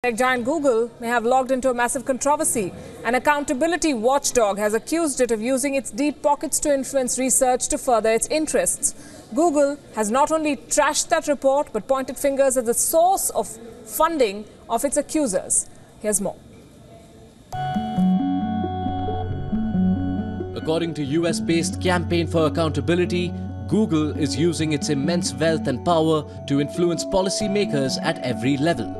Tech giant Google may have logged into a massive controversy. An accountability watchdog has accused it of using its deep pockets to influence research to further its interests. Google has not only trashed that report but pointed fingers at the source of funding of its accusers. Here's more. According to US-based Campaign for Accountability, Google is using its immense wealth and power to influence policymakers at every level.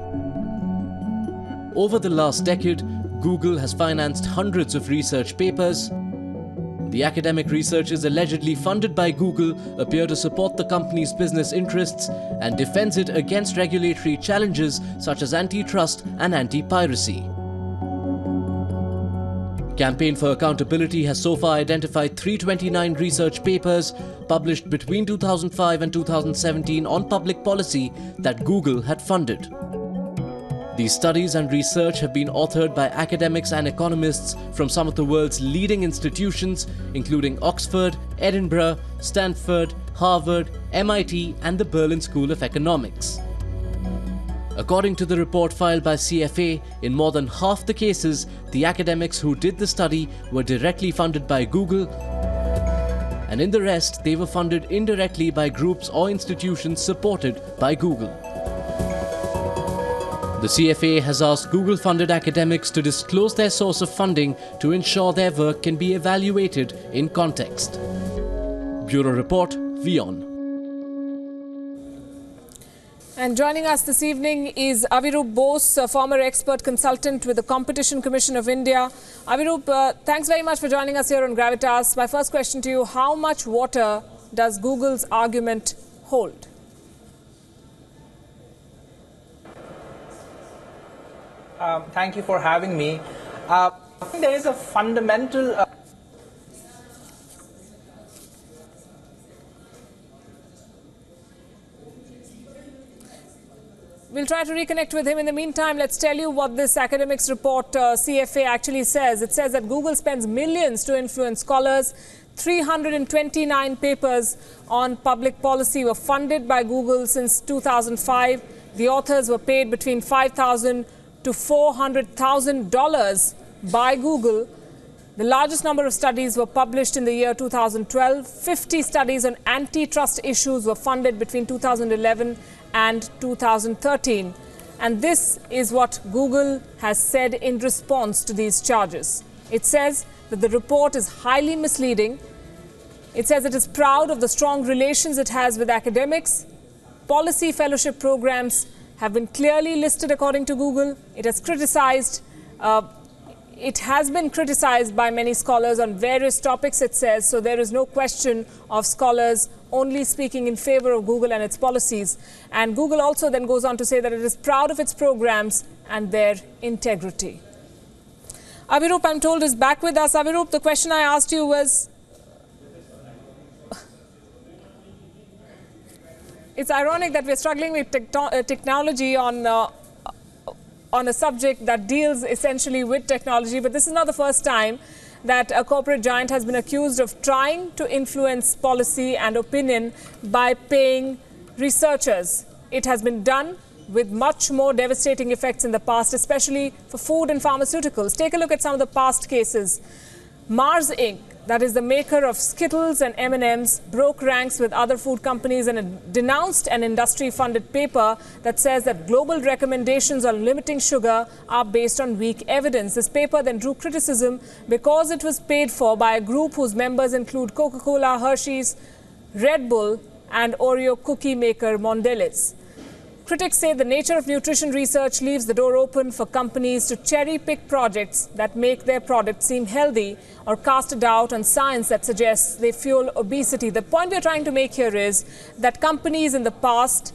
Over the last decade, Google has financed hundreds of research papers. The academic researchers allegedly funded by Google appear to support the company's business interests and defends it against regulatory challenges such as antitrust and anti-piracy. Campaign for Accountability has so far identified 329 research papers published between 2005 and 2017 on public policy that Google had funded. These studies and research have been authored by academics and economists from some of the world's leading institutions, including Oxford, Edinburgh, Stanford, Harvard, MIT, and the Berlin School of Economics. According to the report filed by CFA, in more than half the cases, the academics who did the study were directly funded by Google, and in the rest, they were funded indirectly by groups or institutions supported by Google. The CFA has asked Google-funded academics to disclose their source of funding to ensure their work can be evaluated in context. Bureau Report, WION. And joining us this evening is Aviroop Bose, a former expert consultant with the Competition Commission of India. Aviroop, thanks very much for joining us here on Gravitas. My first question to you, how much water does Google's argument hold? Thank you for having me. I think there is a fundamental... We'll try to reconnect with him. In the meantime, let's tell you what this academics report, CFA, actually says. It says that Google spends millions to influence scholars. 329 papers on public policy were funded by Google since 2005. The authors were paid between $5,000 to $400,000 by Google. The largest number of studies were published in the year 2012. 50 studies on antitrust issues were funded between 2011 and 2013. And this is what Google has said in response to these charges. It says that the report is highly misleading. It says it is proud of the strong relations it has with academics. Policy fellowship programs have been clearly listed according to Google. It has been criticized by many scholars on various topics, it says, so there is no question of scholars only speaking in favor of Google and its policies. And Google also then goes on to say that it is proud of its programs and their integrity. Aviroop, I'm told, is back with us. Aviroop, the question I asked you was, it's ironic that we're struggling with technology on a subject that deals essentially with technology, but this is not the first time that a corporate giant has been accused of trying to influence policy and opinion by paying researchers. It has been done with much more devastating effects in the past, especially for food and pharmaceuticals. Take a look at some of the past cases. Mars Inc., that is the maker of Skittles and M&Ms, broke ranks with other food companies and denounced an industry-funded paper that says that global recommendations on limiting sugar are based on weak evidence. This paper then drew criticism because it was paid for by a group whose members include Coca-Cola, Hershey's, Red Bull, and Oreo cookie maker Mondelez. Critics say the nature of nutrition research leaves the door open for companies to cherry-pick projects that make their products seem healthy or cast a doubt on science that suggests they fuel obesity. The point we're trying to make here is that companies in the past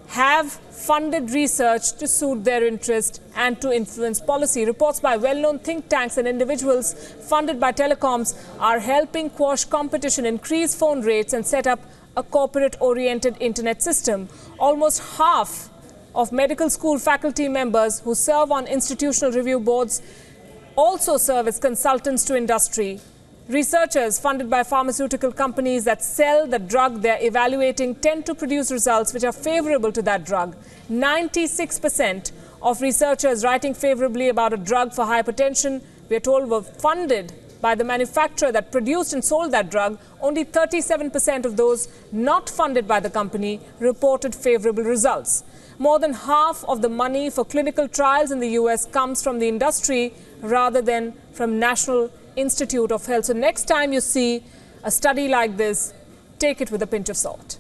have funded research to suit their interest and to influence policy. Reports by well-known think tanks and individuals funded by telecoms are helping quash competition, increase phone rates, and set up a corporate-oriented internet system. Almost half of medical school faculty members who serve on institutional review boards also serve as consultants to industry. Researchers funded by pharmaceutical companies that sell the drug they're evaluating tend to produce results which are favorable to that drug. 96% of researchers writing favorably about a drug for hypertension, we are told, were funded by the manufacturer that produced and sold that drug. Only 37% of those not funded by the company reported favorable results. More than half of the money for clinical trials in the US comes from the industry rather than from National Institute of Health. So next time you see a study like this, take it with a pinch of salt.